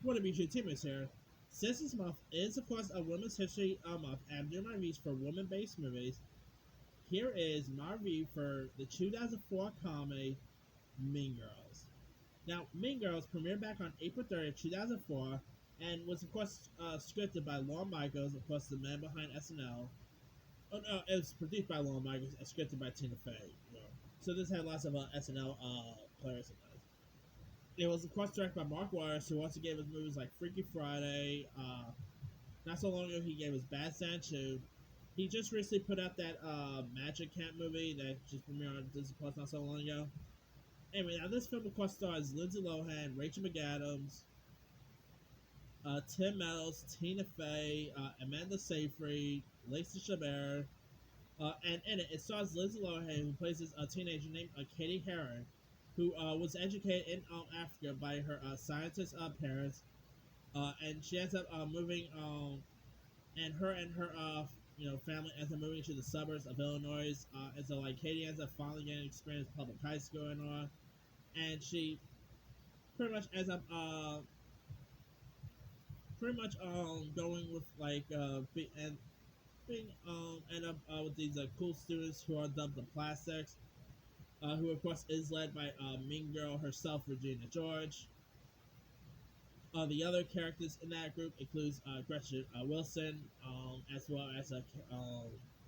What a beautiful team is here. Since this month is, of course, a Women's History Month, and I'm doing my reviews for women-based movies. Here is my review for the 2004 comedy Mean Girls. Now, Mean Girls premiered back on April 30th, 2004, and was, of course, scripted by Lorne Michaels, of course, the man behind SNL. Oh, no, it was produced by Lorne Michaels and scripted by Tina Fey. So this had lots of SNL players in it. It was, of course, directed by Mark Waters, who also gave us movies like Freaky Friday. Not so long ago, he gave us Bad Santa 2. He just recently put out that Magic Camp movie that just premiered on Disney Plus not so long ago. Anyway, now this film, of course, stars Lindsay Lohan, Rachel McAdams, Tim Meadows, Tina Fey, Amanda Seyfried, Lacey Chabert, and in it stars Lindsay Lohan, who plays this teenager named Katie Heron, who was educated in Africa by her scientist parents, and she ends up moving, and her family ends up moving to the suburbs of Illinois, and so like Katie ends up finally getting experience public high school and all, and she pretty much ends up going with and being end up with these cool students who are dubbed the plastics, who of course is led by Mean Girl herself, Regina George. The other characters in that group includes Gretchen Wilson, as well as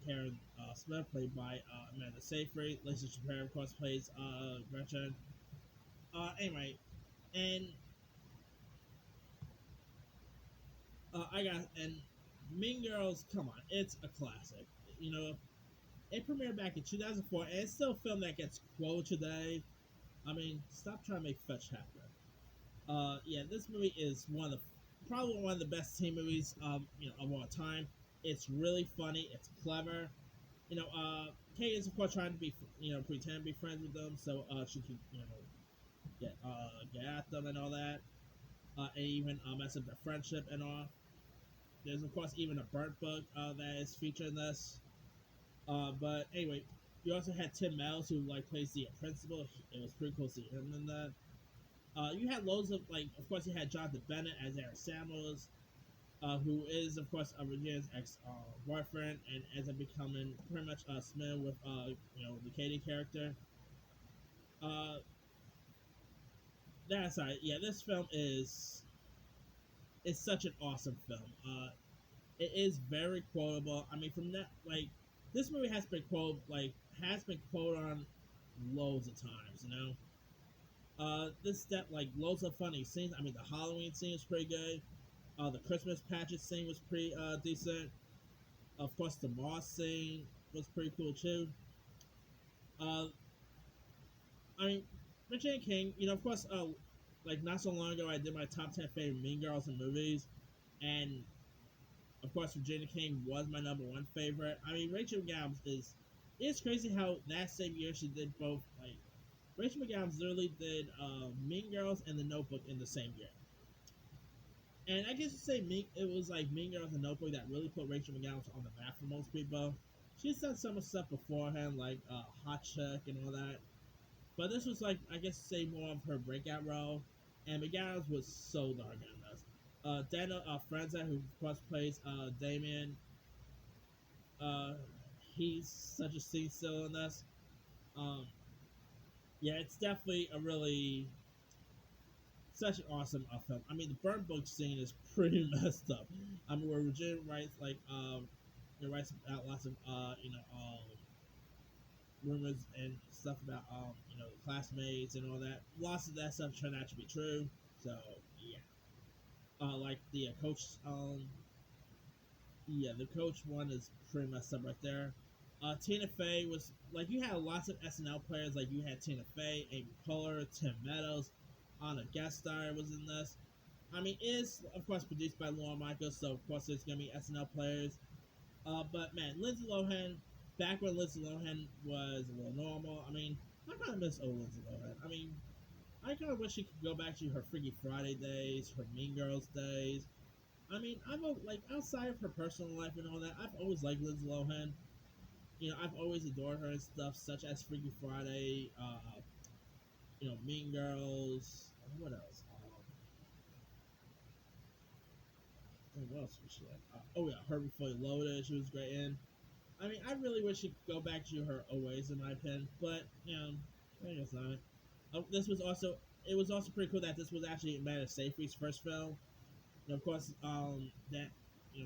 Karen Smith, played by Amanda Seyfried. Lacey Chabert, of course, plays Gretchen. Anyway, and and Mean Girls, come on, it's a classic. You know, it premiered back in 2004, and it's still a film that gets quoted today. I mean, stop trying to make fetch happen. Yeah, this movie is probably one of the best teen movies of all time. It's really funny. It's clever. Kate is of course trying to be pretend to be friends with them so she can get at them and all that, and even mess up their friendship and all. There's of course even a burnt book that is featured in this. But anyway, you also had Tim Mells who like plays the principal. It was pretty cool to see him in that. You had loads of of course, you had Jonathan Bennett as Eric Samuels, who is of course Regina's ex boyfriend, and ends up becoming pretty much smitten with the Katie character. Uh, that's right. Yeah, this film is such an awesome film. It is very quotable. I mean, from that this movie has been quoted on loads of times. This step loads of funny scenes. I mean, the Halloween scene is pretty good. The Christmas pageant scene was pretty decent. Of course, the Moss scene was pretty cool too. Uh, I mean, Regina King. Of course, not so long ago, I did my top 10 favorite Mean Girls in movies, and of course, Regina King was my number one favorite. I mean, Rachel McAdams is. It's crazy how that same year she did both. Rachel McAdams literally did Mean Girls and The Notebook in the same year. And I guess you say it was like Mean Girls and Notebook that really put Rachel McAdams on the map for most people. She's done some stuff beforehand, like Hot Chick and all that. But this was I guess say more of her breakout role. And McAdams was so darn good in this. Daniel Franza, who of course plays Damien, uh, he's such a scene still in this. Um, yeah, it's definitely a really such an awesome film. I mean, the burn book scene is pretty messed up. I mean, where Regina writes writes about lots of rumors and stuff about classmates and all that. Lots of that stuff turned out to be true. So yeah, like the coach yeah, the coach one is pretty messed up right there. Tina Fey was you had lots of SNL players, like you had Tina Fey, Amy Poehler, Tim Meadows, Anna guest star was in this. I mean, it's of course produced by Lorne Michaels, so of course there's gonna be SNL players. But man, Lindsay Lohan, back when Lindsay Lohan was a little normal. I mean, I kind of miss old Lindsay Lohan. I mean, I kind of wish she could go back to her Freaky Friday days, her Mean Girls days. I mean, outside of her personal life and all that, I've always liked Lindsay Lohan. I've always adored her and stuff, such as Freaky Friday, Mean Girls. What else? what else was she in? Oh yeah, Herbie Fully Loaded. She was great in. I mean, I really wish she'd go back to her always in my opinion, but I guess not. This was also it was also pretty cool that this was actually Amanda Seyfried's first film. And of course, that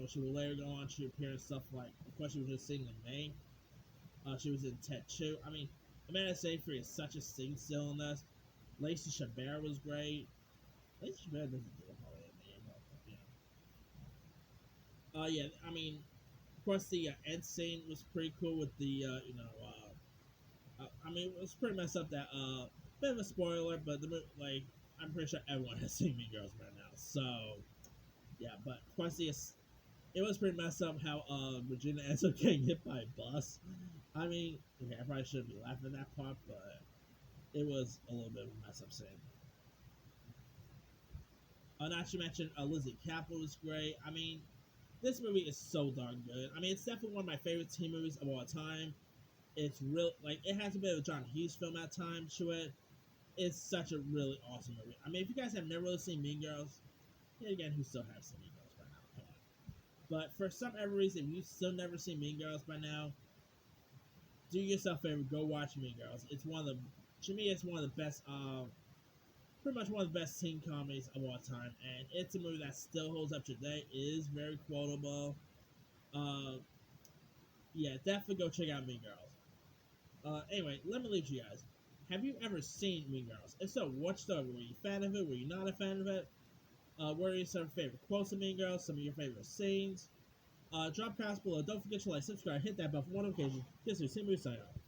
she would later go on to appear in stuff like, of course, she was just singing in May. She was in Ted 2. I mean, Amanda Seyfried is such a sing still in this. Lacey Chabert was great. Lacey Chabert doesn't do a whole lot of name, but yeah. Yeah, I mean, of course, the end scene was pretty cool with the, I mean, it was pretty messed up that, bit of a spoiler, but like, I'm pretty sure everyone has seen Mean Girls by now. So, yeah, but of course, it was pretty messed up how Regina ends up getting hit by a bus. I mean, okay, I probably shouldn't be laughing at that part, but it was a little bit of a mess up scene. Not to mention, Lizzie Capel was great. I mean, this movie is so darn good. I mean, it's definitely one of my favorite teen movies of all time. It's real, like, it has a bit of a John Hughes film at times to it. It's such a really awesome movie. I mean, if you guys have never really seen Mean Girls, yet again, who still has seen Mean Girls by now? Come on. But for some ever reason, if you've still never seen Mean Girls by now, do yourself a favor, go watch Mean Girls. It's one of the, to me, it's one of the best, pretty much one of the best teen comedies of all time, and it's a movie that still holds up today. It is very quotable. Uh, yeah, definitely go check out Mean Girls. Anyway, let me leave you guys. Have you ever seen Mean Girls? If so, what story? Were you a fan of it? Were you not a fan of it? What are some favorite quotes of Mean Girls? Some of your favorite scenes? Drop comments below. Don't forget to like, subscribe, hit that bell for notifications. Just to see me sign out.